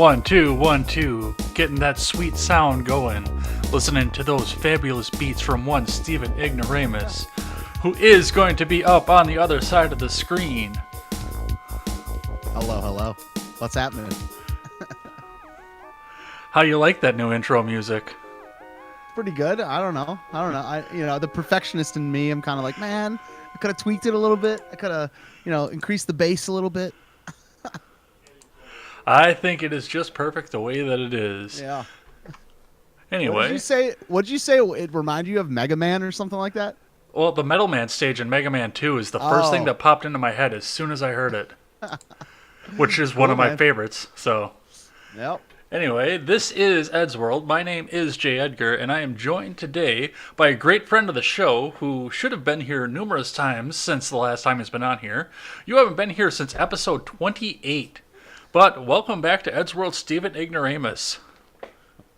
1 2, getting that sweet sound going. Listening to those fabulous beats from one Stephen Ignoramus, who is going to be up on the other side of the screen. Hello. What's happening? How you like that new intro music? Pretty good. I don't know. The perfectionist in me, I'm kind of like, man, I could have tweaked it a little bit. I could have, increased the bass a little bit. I think it is just perfect the way that it is. Yeah. Anyway. What did you say? It reminded you of Mega Man or something like that? Well, the Metal Man stage in Mega Man 2 is the first thing that popped into my head as soon as I heard it. Which is one of my favorites, so. Yep. Anyway, this is Ed's World. My name is Jay Edgar, and I am joined today by a great friend of the show who should have been here numerous times since the last time he's been on here. You haven't been here since episode 28. But welcome back to Ed's World, Stephen Ignoramus.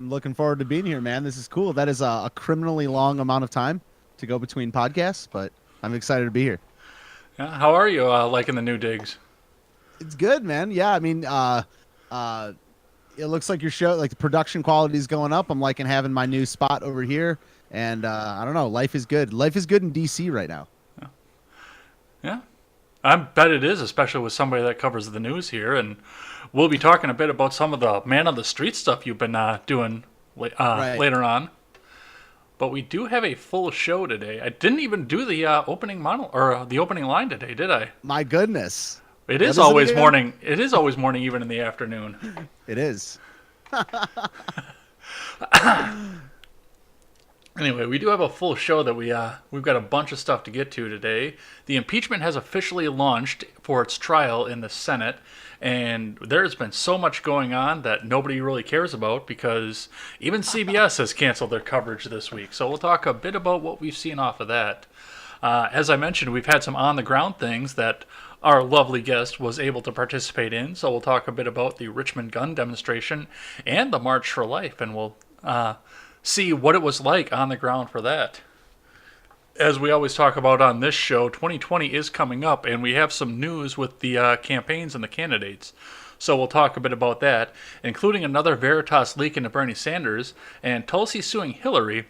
I'm looking forward to being here, man. This is cool. That is a criminally long amount of time to go between podcasts, but I'm excited to be here. Yeah, how are you liking the new digs? It's good, man. Yeah, I mean, it looks like your show, like the production quality is going up. I'm liking having my new spot over here, and I don't know, life is good. Life is good in DC right now. Yeah. I bet it is, especially with somebody that covers the news here, and we'll be talking a bit about some of the man on the street stuff you've been doing later on. But we do have a full show today. I didn't even do the opening line today, did I? My goodness. It is always morning. It is always morning, even in the afternoon. It is. Anyway, we do have a full show that we've got a bunch of stuff to get to today. The impeachment has officially launched for its trial in the Senate, and there's been so much going on that nobody really cares about because even CBS has canceled their coverage this week. So we'll talk a bit about what we've seen off of that. As I mentioned, we've had some on-the-ground things that our lovely guest was able to participate in. So we'll talk a bit about the Richmond gun demonstration and the March for Life, and we'll see what it was like on the ground for that. As we always talk about on this show, 2020 is coming up, and we have some news with the campaigns and the candidates. So we'll talk a bit about that, including another Veritas leak into Bernie Sanders, and Tulsi suing Hillary,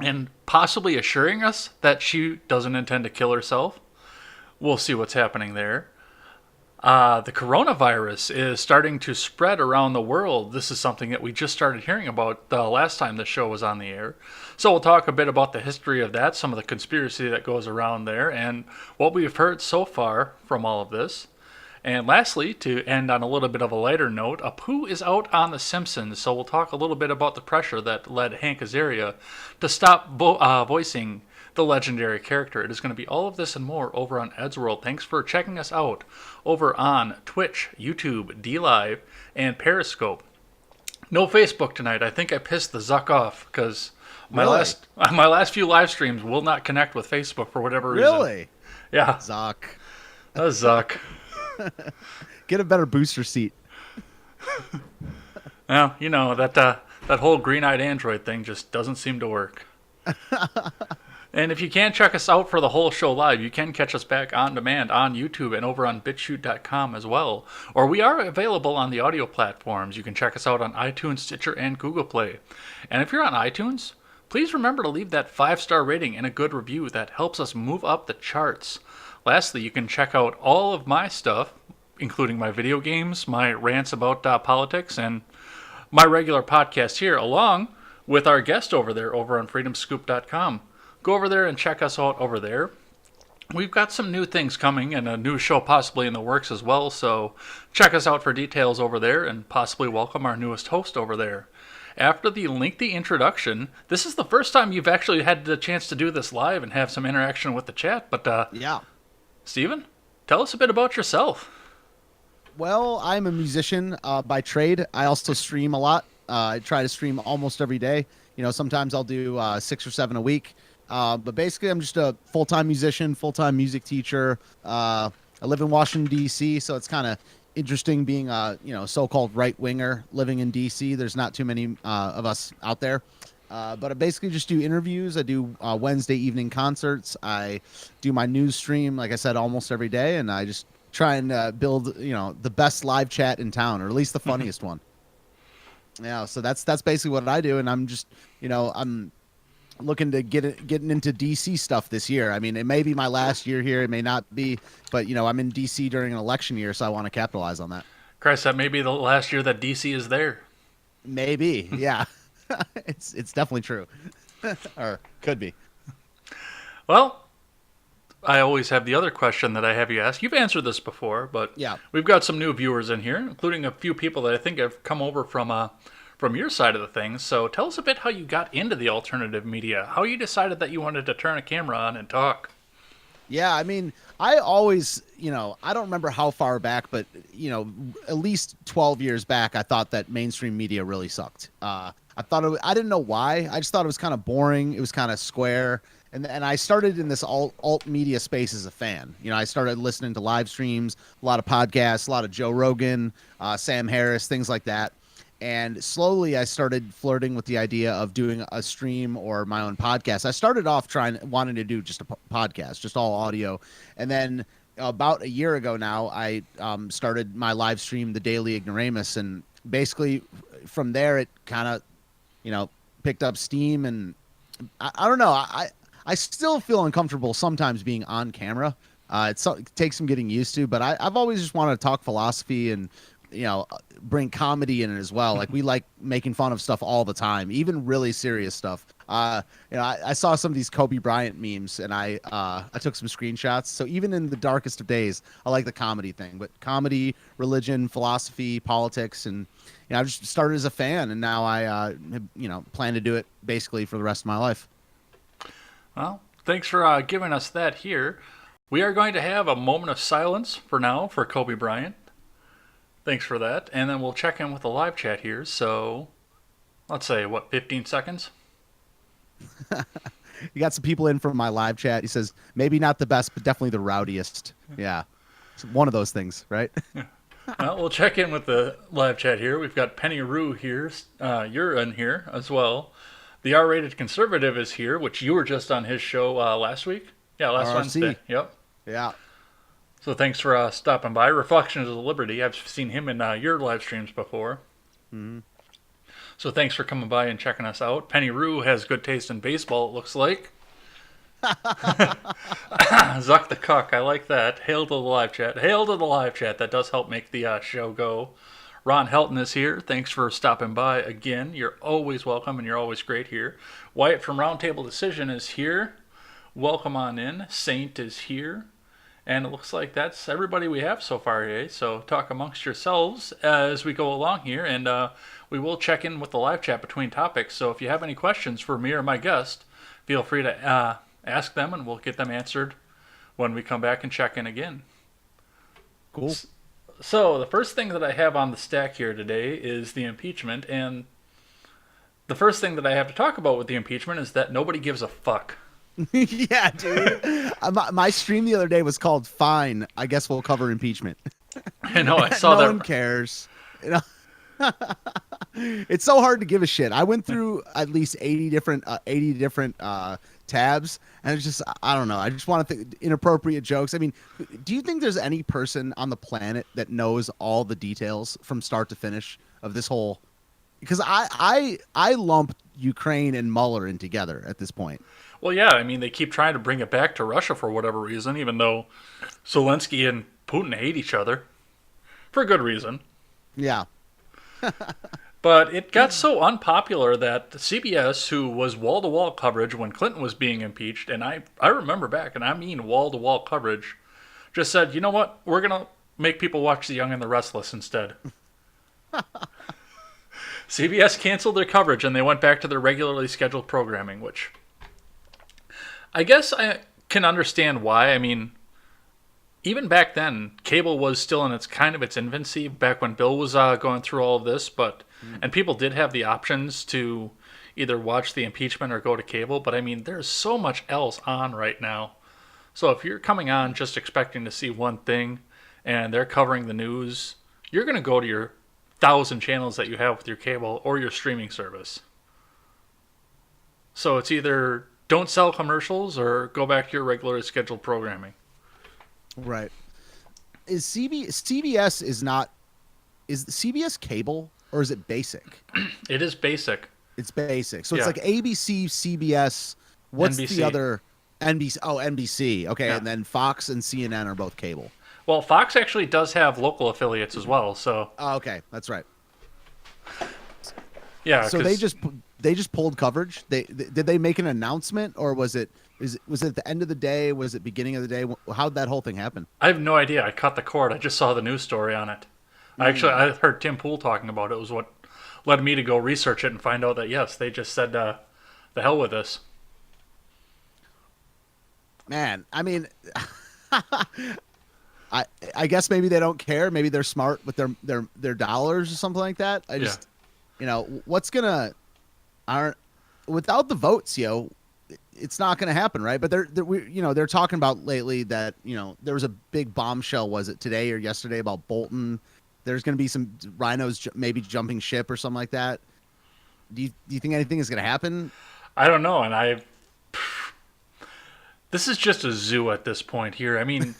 and possibly assuring us that she doesn't intend to kill herself. We'll see what's happening there. The coronavirus is starting to spread around the world. This is something that we just started hearing about the last time the show was on the air. So we'll talk a bit about the history of that, some of the conspiracy that goes around there, and what we've heard so far from all of this. And lastly, to end on a little bit of a lighter note, Apu is out on The Simpsons, so we'll talk a little bit about the pressure that led Hank Azaria to stop voicing the legendary character. It is going to be all of this and more over on Ed's World. Thanks for checking us out over on Twitch, YouTube, DLive, and Periscope. No Facebook tonight. I think I pissed the Zuck off because my last few live streams will not connect with Facebook for whatever reason. Really? Yeah. Zuck. Zuck. Get a better booster seat. Well, that whole green-eyed Android thing just doesn't seem to work. And if you can't check us out for the whole show live, you can catch us back on demand on YouTube and over on BitChute.com as well. Or we are available on the audio platforms. You can check us out on iTunes, Stitcher, and Google Play. And if you're on iTunes, please remember to leave that 5-star rating and a good review. That helps us move up the charts. Lastly, you can check out all of my stuff, including my video games, my rants about politics, and my regular podcast here, along with our guest over there over on freedomscoop.com. Go over there and check us out over there. We've got some new things coming and a new show possibly in the works as well, so check us out for details over there and possibly welcome our newest host over there. After the lengthy introduction, this is the first time you've actually had the chance to do this live and have some interaction with the chat, but yeah. Steven, tell us a bit about yourself. Well, I'm a musician by trade. I also stream a lot. I try to stream almost every day. Sometimes I'll do 6 or 7 a week. But basically, I'm just a full-time musician, full-time music teacher. I live in Washington, D.C., so it's kind of interesting being a so-called right-winger living in D.C. There's not too many of us out there. But I basically just do interviews. I do Wednesday evening concerts. I do my news stream, like I said, almost every day, and I just try and build, the best live chat in town, or at least the funniest one. Yeah, so that's basically what I do, and I'm just, I'm looking to getting into DC stuff this year. I mean, it may be my last year here, it may not be, but I'm in DC during an election year, so I want to capitalize on that. Christ, that may be the last year that DC is there. Maybe, yeah. It's definitely true. Or could be. Well, I always have the other question that I have you ask. You've answered this before, but Yeah. we've got some new viewers in here, including a few people that I think have come over from your side of the thing. So tell us a bit how you got into the alternative media, how you decided that you wanted to turn a camera on and talk. Yeah, I mean, I always, I don't remember how far back, but at least 12 years back, I thought that mainstream media really sucked. I thought I didn't know why. I just thought it was kind of boring. It was kind of square. And I started in this alt media space as a fan. I started listening to live streams, a lot of podcasts, a lot of Joe Rogan, Sam Harris, things like that. And slowly I started flirting with the idea of doing a stream or my own podcast. I started off wanting to do just a podcast, just all audio. And then about a year ago now, I started my live stream, The Daily Ignoramus. And basically from there, it kind of, picked up steam. And I don't know. I still feel uncomfortable sometimes being on camera. It takes some getting used to, but I've always just wanted to talk philosophy and, bring comedy in it as well. Like we like making fun of stuff all the time, even really serious stuff. I saw some of these Kobe Bryant memes and I took some screenshots. So even in the darkest of days, I like the comedy thing, but comedy, religion, philosophy, politics, and, I just started as a fan and now I, plan to do it basically for the rest of my life. Well, thanks for giving us that here. We are going to have a moment of silence for now for Kobe Bryant. Thanks for that. And then we'll check in with the live chat here. So let's say, 15 seconds? You got some people in from my live chat. He says, maybe not the best, but definitely the rowdiest. Yeah. It's one of those things, right? Well, we'll check in with the live chat here. We've got Penny Rue here. You're in here as well. The R-rated conservative is here, which you were just on his show last week. Yeah, last RRC. Wednesday. Yep. Yeah. So thanks for stopping by. Reflections of Liberty. I've seen him in your live streams before. Mm-hmm. So thanks for coming by and checking us out. Penny Rue has good taste in baseball, it looks like. Zuck the Cuck. I like that. Hail to the live chat. Hail to the live chat. That does help make the show go. Ron Helton is here. Thanks for stopping by again. You're always welcome and you're always great here. Wyatt from Roundtable Decision is here. Welcome on in. Saint is here. And it looks like that's everybody we have so far today. So talk amongst yourselves as we go along here. And we will check in with the live chat between topics. So if you have any questions for me or my guest, feel free to ask them and we'll get them answered when we come back and check in again. Cool. So the first thing that I have on the stack here today is the impeachment. And the first thing that I have to talk about with the impeachment is that nobody gives a fuck. Yeah, dude. My stream the other day was called "Fine, I guess we'll cover impeachment." I know. I saw no that. No one cares. It's so hard to give a shit. I went through at least 80 different tabs, and it's just I don't know. I just want to think inappropriate jokes. I mean, do you think there's any person on the planet that knows all the details from start to finish of this whole? Because I lump Ukraine and Mueller in together at this point. Well, yeah, I mean, they keep trying to bring it back to Russia for whatever reason, even though Zelensky and Putin hate each other. For good reason. Yeah. But it got so unpopular that CBS, who was wall-to-wall coverage when Clinton was being impeached, and I remember back, and I mean wall-to-wall coverage, just said, you know what, we're going to make people watch The Young and the Restless instead. CBS canceled their coverage, and they went back to their regularly scheduled programming, which I guess I can understand why. I mean, even back then, cable was still in its infancy back when Bill was going through all of this, and people did have the options to either watch the impeachment or go to cable, but I mean, there's so much else on right now. So if you're coming on just expecting to see one thing and they're covering the news, you're going to go to your 1,000 channels that you have with your cable or your streaming service. So it's either don't sell commercials or go back to your regularly scheduled programming. Right. CBS cable? or is it basic? It is basic. It's basic. So it's Yeah. like ABC, CBS. What's the NBC. other? NBC. Oh, NBC. Okay, Yeah. and then Fox and CNN are both cable. Well, Fox actually does have local affiliates as well. So Oh, okay, that's right. yeah, So because they just pulled coverage. Did they make an announcement, or was it at the end of the day? Was it beginning of the day? How'd that whole thing happen? I have no idea. I cut the cord. I just saw the news story on it. I heard Tim Pool talking about it. It was what led me to go research it and find out that yes, they just said the hell with this. Man, I mean, I guess maybe they don't care. Maybe they're smart with their dollars or something like that. I just, what's gonna aren't without the votes, it's not gonna happen, right? But they're talking about lately that there was a big bombshell. Was it today or yesterday about Bolton? There's gonna be some rhinos maybe jumping ship or something like that. Do you think anything is gonna happen? I don't know, and this is just a zoo at this point here. I mean,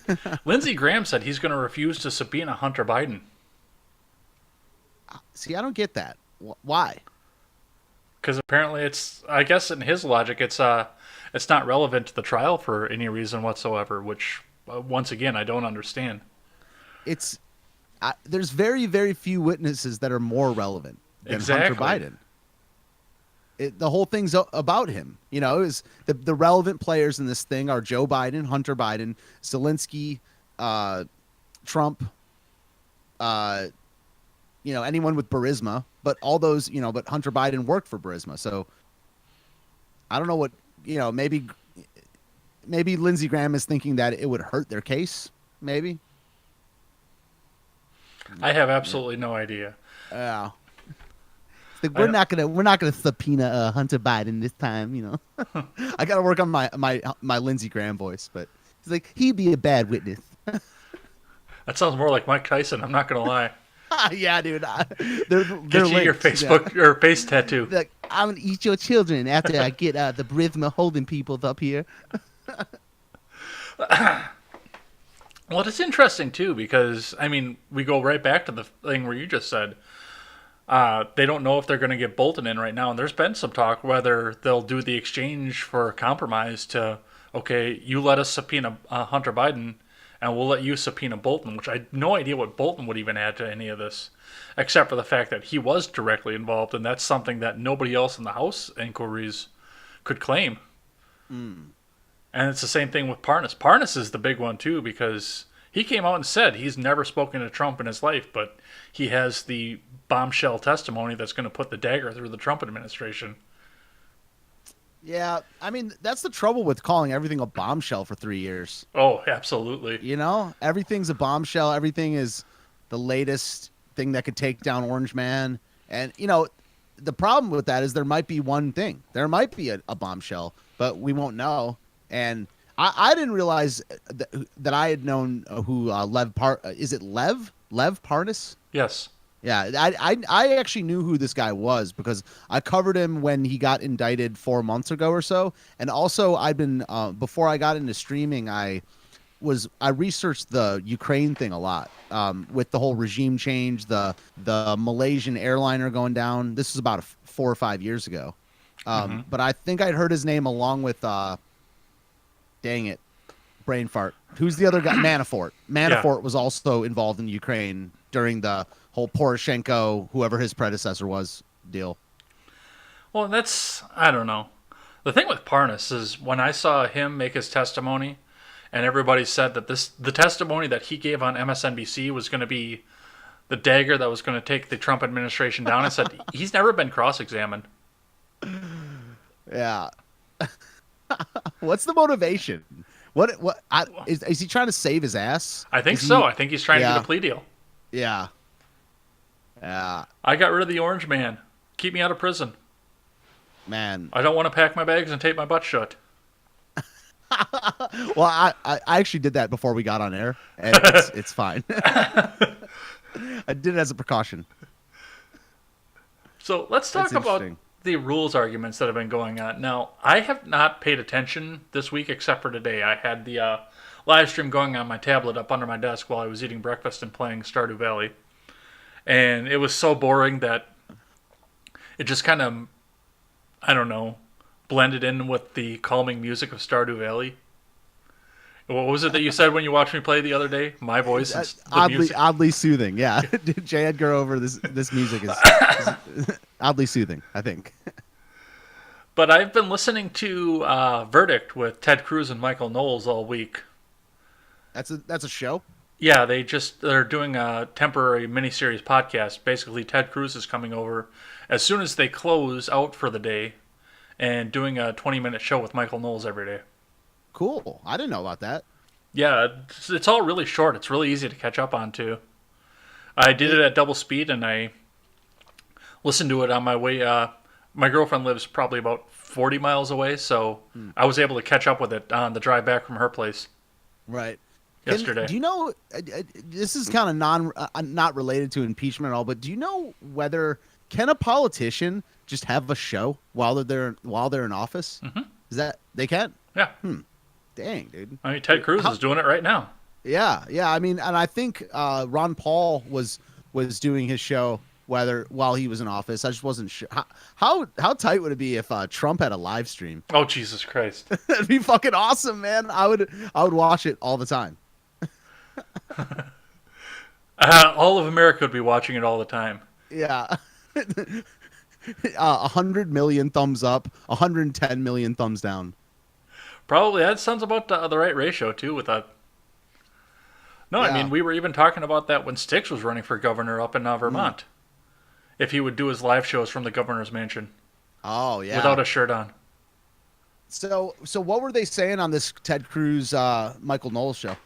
Lindsey Graham said he's going to refuse to subpoena Hunter Biden. See, I don't get that. Why? Because apparently I guess in his logic, it's not relevant to the trial for any reason whatsoever, which, once again, I don't understand. There's very, very few witnesses that are more relevant than Exactly. Hunter Biden. The whole thing's about him. Is the relevant players in this thing are Joe Biden, Hunter Biden, Zelensky, Trump, anyone with Burisma, but all those, but Hunter Biden worked for Burisma. So I don't know what, maybe Lindsey Graham is thinking that it would hurt their case. Maybe. I have absolutely no idea. Yeah. We're not gonna subpoena Hunter Biden this time, I gotta work on my Lindsey Graham voice, but he's like he'd be a bad witness. That sounds more like Mike Tyson. I'm not gonna lie. Yeah, dude. They're Get you your Facebook or face tattoo. Like, I'm gonna eat your children after I get the Burisma holding peoples up here. Well, it's interesting too because I mean we go right back to the thing where you just said. They don't know if they're going to get Bolton in right now, and there's been some talk whether they'll do the exchange for a compromise to, okay, you let us subpoena Hunter Biden, and we'll let you subpoena Bolton, which I had no idea what Bolton would even add to any of this, except for the fact that he was directly involved, and that's something that nobody else in the House inquiries could claim. And it's the same thing with Parnas. Parnas is the big one, too, because he came out and said he's never spoken to Trump in his life, but he has the bombshell testimony that's going to put the dagger through the Trump administration. Yeah, I mean, that's the trouble with calling everything a bombshell for 3 years. Oh, absolutely. Everything's a bombshell. Everything is the latest thing that could take down Orange Man. And, the problem with that is there might be one thing. There might be a bombshell, but we won't know. And I didn't realize that I had known who is it Lev Parnas? Yes. Yeah, I actually knew who this guy was because I covered him when he got indicted 4 months ago or so, and also I've been before I got into streaming, I researched the Ukraine thing a lot with the whole regime change, the Malaysian airliner going down. This was about 4 or 5 years ago, but I think I'd heard his name along with dang it, brain fart. Who's the other guy? Manafort. Manafort was also involved in Ukraine during the whole Poroshenko, whoever his predecessor was, deal. Well, I don't know. The thing with Parnas is when I saw him make his testimony, and everybody said that the testimony that he gave on MSNBC was going to be the dagger that was going to take the Trump administration down, I said, he's never been cross-examined. Yeah. What's the motivation? Is he trying to save his ass? I think so. I think he's trying to get a plea deal. Yeah. Yeah. I got rid of the Orange Man. Keep me out of prison. Man. I don't want to pack my bags and tape my butt shut. Well, I actually did that before we got on air, and it's fine. I did it as a precaution. So let's talk about the rules arguments that have been going on. Now, I have not paid attention this week except for today. I had the live stream going on my tablet up under my desk while I was eating breakfast and playing Stardew Valley. and it was so boring that it just kind of, I don't know, blended in with the calming music of Stardew Valley. What was it that you said when you watched me play the other day? My voice and the music. Oddly soothing. Yeah, J. Edgar over this music is oddly soothing, I think. But I've been listening to Verdict with Ted Cruz and Michael Knowles all week. That's a show. Yeah, they're doing a temporary miniseries podcast. Basically, Ted Cruz is coming over as soon as they close out for the day, and doing a 20-minute show with Michael Knowles every day. Cool. I didn't know about that. Yeah, it's all really short. It's really easy to catch up on too. I did it at double speed, and I listened to it on my way. My girlfriend lives probably about 40 miles away, so I was able to catch up with it on the drive back from her place. Right. Yesterday. Do you know? This is kind of not related to impeachment at all, but do you know whether can a politician just have a show while they're in office? Mm-hmm. Is that they can? Yeah. Dang, dude. I mean, Ted Cruz is doing it right now. Yeah. I mean, and I think Ron Paul was doing his show while he was in office. I just wasn't sure. How tight would it be if Trump had a live stream? Oh, Jesus Christ. That'd be fucking awesome, man. I would watch it all the time. All of America would be watching it all the time. Yeah. 100 million thumbs up, 110 million thumbs down. Probably that sounds about the right ratio too. With that. No, yeah. I mean we were even talking about that when Styx was running for governor up in Vermont. If he would do his live shows from the governor's mansion. Oh yeah. Without a shirt on. So what were they saying on this Ted Cruz Michael Knowles show?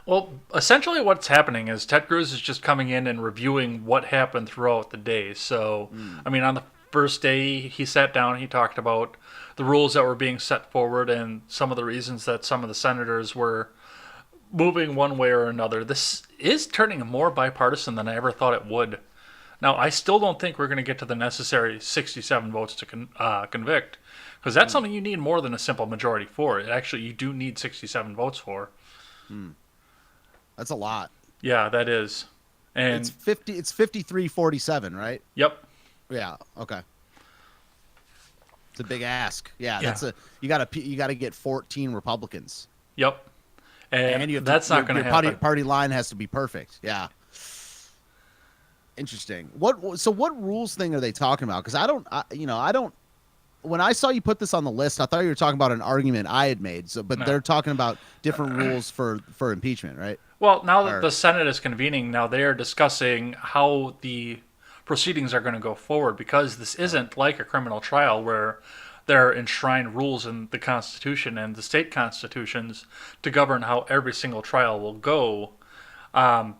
Well, essentially what's happening is Ted Cruz is just coming in and reviewing what happened throughout the day. So, I mean, on the first day, he sat down, he talked about the rules that were being set forward and some of the reasons that some of the senators were moving one way or another. This is turning more bipartisan than I ever thought it would. Now, I still don't think we're going to get to the necessary 67 votes to convict, because that's something you need more than a simple majority for. Actually, you do need 67 votes for. That's a lot. Yeah, that is. And it's 53-47, right? Yep. Yeah, okay. It's a big ask. Yeah. You got to get 14 Republicans. Yep. And that's not going to happen. Party line has to be perfect. Yeah. Interesting. What rules thing are they talking about? Cuz I don't when I saw you put this on the list, I thought you were talking about an argument I had made. But no. They're talking about different rules for impeachment, right? Well, now that the Senate is convening, now they are discussing how the proceedings are going to go forward, because this isn't like a criminal trial where there are enshrined rules in the Constitution and the state constitutions to govern how every single trial will go.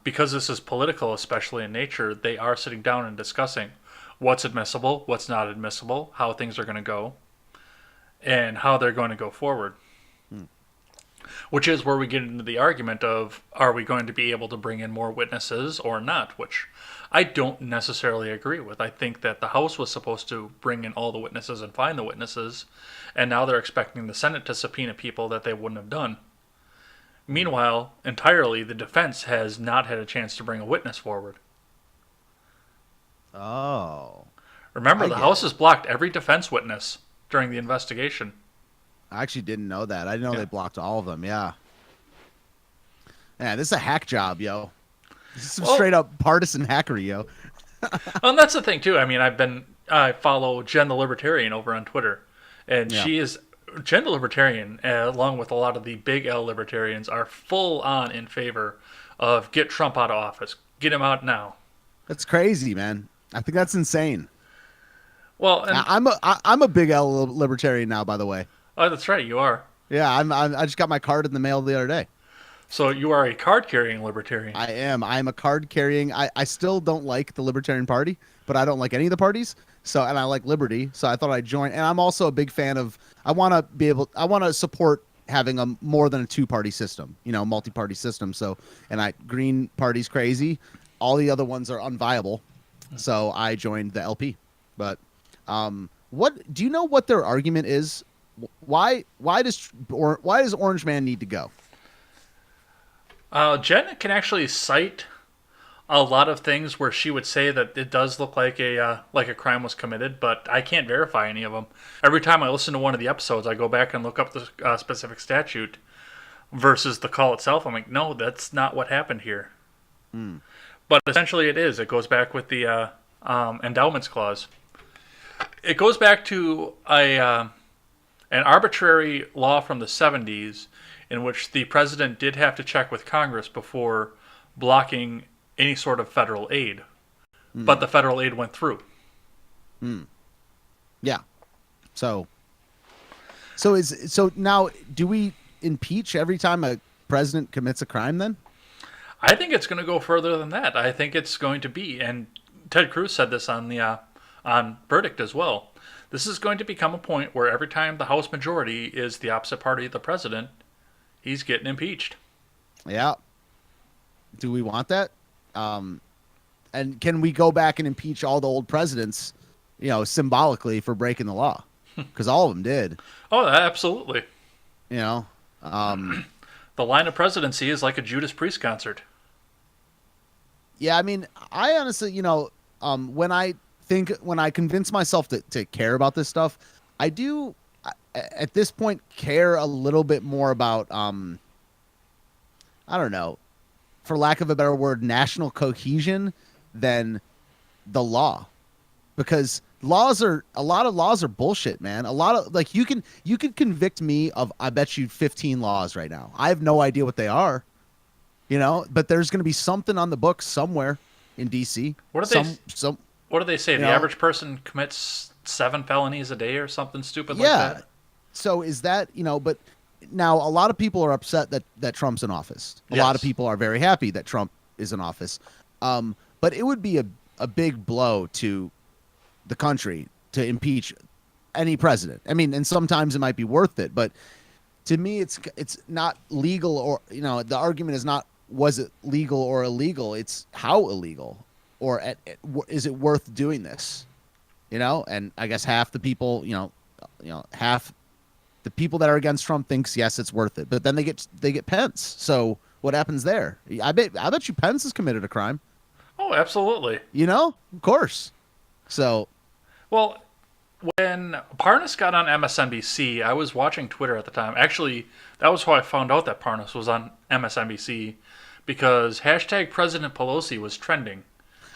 Because this is political, especially in nature, they are sitting down and discussing what's admissible, what's not admissible, how things are going to go, and how they're going to go forward. Which is where we get into the argument of, are we going to be able to bring in more witnesses or not? Which I don't necessarily agree with. I think that the House was supposed to bring in all the witnesses and find the witnesses, and now they're expecting the Senate to subpoena people that they wouldn't have done. Meanwhile, entirely, the defense has not had a chance to bring a witness forward. Oh. Remember, the House has blocked every defense witness during the investigation. I actually didn't know that. I didn't know they blocked all of them. Yeah. Yeah, this is a hack job, yo. This is some straight up partisan hackery, yo. Well, and that's the thing too. I mean, I follow Jen the Libertarian over on Twitter, and Jen the Libertarian, along with a lot of the big L libertarians, are full on in favor of get Trump out of office, get him out now. That's crazy, man. I think that's insane. Well, and I'm a big L libertarian now, by the way. Oh, that's right, you are. Yeah, I just got my card in the mail the other day. So you are a card-carrying libertarian. I am. I'm a card-carrying. I still don't like the Libertarian Party, but I don't like any of the parties. So, and I like liberty. So I thought I'd join. And I'm also a big fan of. I want to support having a more than a two-party system. Multi-party system. So, and Green Party's crazy. All the other ones are unviable. So I joined the LP. But, what do you know? What their argument is? Why does Orange Man need to go? Jen can actually cite a lot of things where she would say that it does look like a crime was committed, but I can't verify any of them. Every time I listen to one of the episodes, I go back and look up the specific statute versus the call itself. I'm like, no, that's not what happened here. But essentially, it is. It goes back with the endowments clause. It goes back to an arbitrary law from the 70s in which the president did have to check with Congress before blocking any sort of federal aid. But the federal aid went through. Yeah. So now, do we impeach every time a president commits a crime then? I think it's going to go further than that. I think it's going to be, and Ted Cruz said this on the on Verdict as well. This is going to become a point where every time the House majority is the opposite party of the president, he's getting impeached. Yeah. Do we want that? And can we go back and impeach all the old presidents, symbolically for breaking the law? Because all of them did. Oh, absolutely. The line of presidency is like a Judas Priest concert. Yeah, I mean, I honestly, when I convince myself to care about this stuff, I do, at this point, care a little bit more about, I don't know, for lack of a better word, national cohesion than the law. Because a lot of laws are bullshit, man. A lot of, you could convict me of, I bet you 15 laws right now. I have no idea what they are, but there's going to be something on the books somewhere in DC. What do they say? The average person commits 7 felonies a day or something stupid like that? Yeah. So is that, but now a lot of people are upset that Trump's in office. A lot of people are very happy that Trump is in office. But it would be a big blow to the country to impeach any president. I mean, and sometimes it might be worth it, but to me, it's not legal, or, the argument is not, was it legal or illegal? It's how illegal, or is it worth doing this? And I guess half the people, half the people that are against Trump thinks, yes, it's worth it, but then they get Pence. So what happens there? I bet you Pence has committed a crime. Oh, absolutely. Of course. So, well, when Parnas got on MSNBC, I was watching Twitter at the time. Actually, that was how I found out that Parnas was on MSNBC, because hashtag President Pelosi was trending,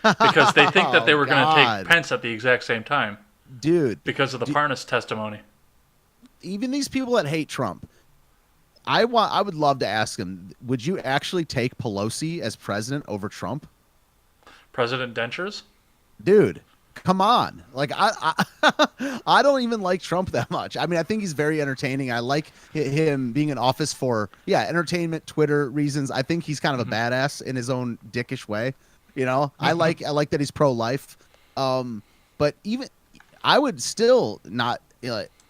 because they think that they were going to take Pence at the exact same time. Dude. Because of the Parnas testimony. Even these people that hate Trump, I would love to ask them, would you actually take Pelosi as president over Trump? President Dentures? Dude, come on. I don't even like Trump that much. I mean, I think he's very entertaining. I like him being in office for, entertainment, Twitter reasons. I think he's kind of a badass in his own dickish way. I like that he's pro-life. But even I would still not,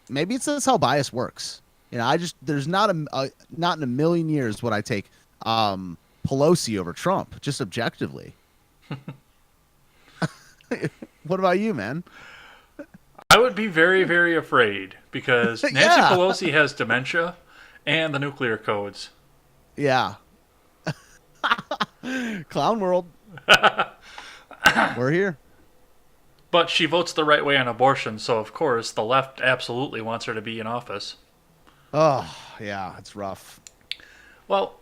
maybe it's that's how bias works. There's not in a million years would I take Pelosi over Trump, just objectively. What about you, man? I would be very, very afraid, because Nancy Pelosi has dementia and the nuclear codes. Yeah. Clown world. We're here. But she votes the right way on abortion, so of course the left absolutely wants her to be in office. Oh, yeah, it's rough. Well,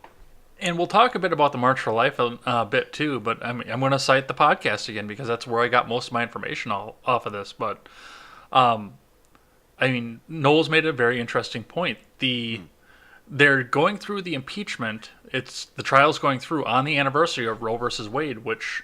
and we'll talk a bit about the March for Life a bit too, but I'm going to cite the podcast again, because that's where I got most of my information off of this. But, Noel's made a very interesting point. They're going through the impeachment. The trial's going through on the anniversary of Roe versus Wade, which